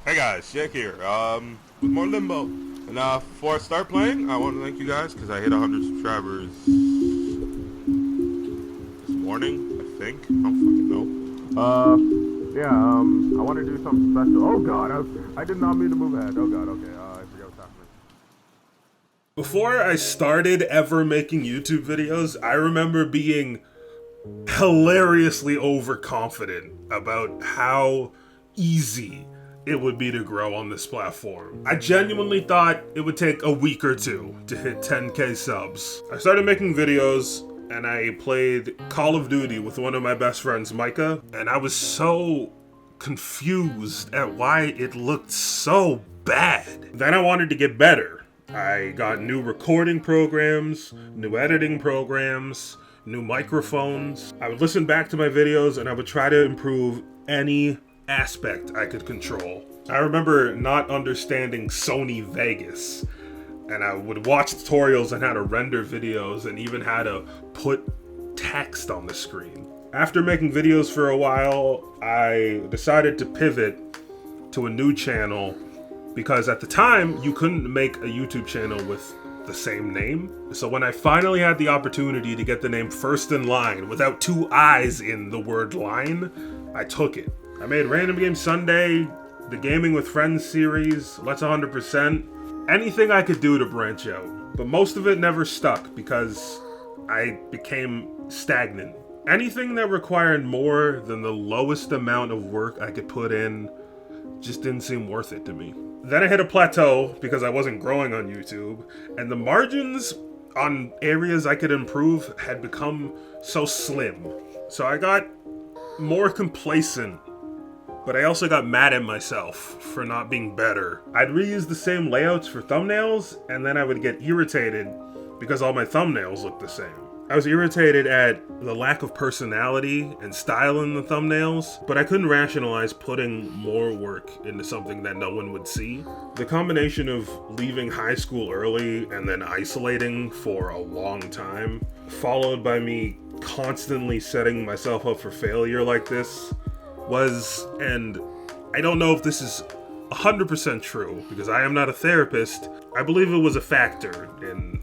Hey guys, Jake here, with more Limbo. And before I start playing, I want to thank you guys because I hit 100 subscribers this morning, I think. I don't fucking know. I want to do something special. Oh god, I did not mean to move ahead. Oh god, okay, I forgot what's happening. Before I started ever making YouTube videos, I remember being hilariously overconfident about how easy it would be to grow on this platform. I genuinely thought it would take a week or two to hit 10k subs. I started making videos and I played Call of Duty with one of my best friends, Micah, and I was so confused at why it looked so bad. Then I wanted to get better. I got new recording programs, new editing programs, new microphones. I would listen back to my videos and I would try to improve any aspect I could control. I remember not understanding Sony Vegas, and I would watch tutorials on how to render videos and even how to put text on the screen. After making videos for a while, I decided to pivot to a new channel because at the time you couldn't make a YouTube channel with the same name. So when I finally had the opportunity to get the name FirstInLine without two I's in the word line, I took it. I made Random Game Sunday, the Gaming with Friends series, Let's 100%, anything I could do to branch out. But most of it never stuck because I became stagnant. Anything that required more than the lowest amount of work I could put in just didn't seem worth it to me. Then I hit a plateau because I wasn't growing on YouTube, and the margins on areas I could improve had become so slim. So I got more complacent, but I also got mad at myself for not being better. I'd reuse the same layouts for thumbnails, and then I would get irritated because all my thumbnails looked the same. I was irritated at the lack of personality and style in the thumbnails, but I couldn't rationalize putting more work into something that no one would see. The combination of leaving high school early and then isolating for a long time, followed by me constantly setting myself up for failure like this, and I don't know if this is 100% true, because I am not a therapist. I believe it was a factor in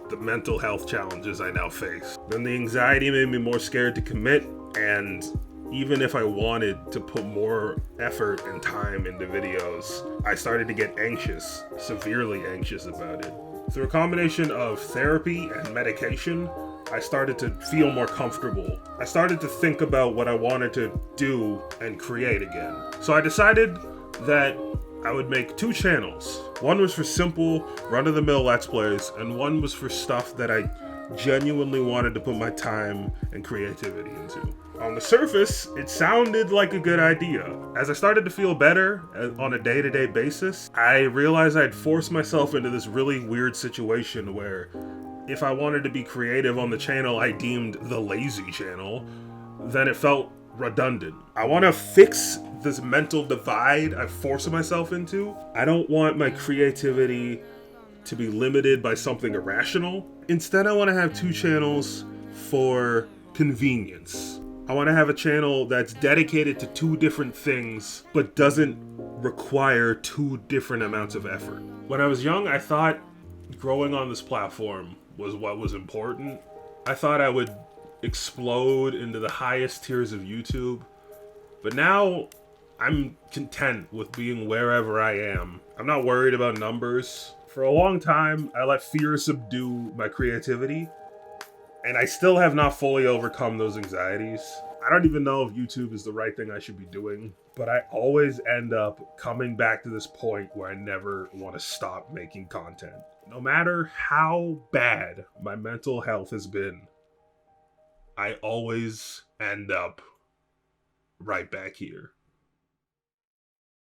the mental health challenges I now face. Then the anxiety made me more scared to commit, and even if I wanted to put more effort and time into videos, I started to get anxious, severely anxious about it. Through a combination of therapy and medication, I started to feel more comfortable. I started to think about what I wanted to do and create again. So I decided that I would make two channels. One was for simple, run-of-the-mill Let's Plays, and one was for stuff that I genuinely wanted to put my time and creativity into. On the surface, it sounded like a good idea. As I started to feel better on a day-to-day basis, I realized I'd forced myself into this really weird situation where if I wanted to be creative on the channel I deemed the lazy channel, then it felt redundant. I want to fix this mental divide I've forced myself into. I don't want my creativity to be limited by something irrational. Instead, I want to have two channels for convenience. I want to have a channel that's dedicated to two different things, but doesn't require two different amounts of effort. When I was young, I thought growing on this platform was what was important. I thought I would explode into the highest tiers of YouTube, but now I'm content with being wherever I am. I'm not worried about numbers. For a long time, I let fear subdue my creativity, and I still have not fully overcome those anxieties. I don't even know if YouTube is the right thing I should be doing, but I always end up coming back to this point where I never want to stop making content. No matter how bad my mental health has been, I always end up right back here.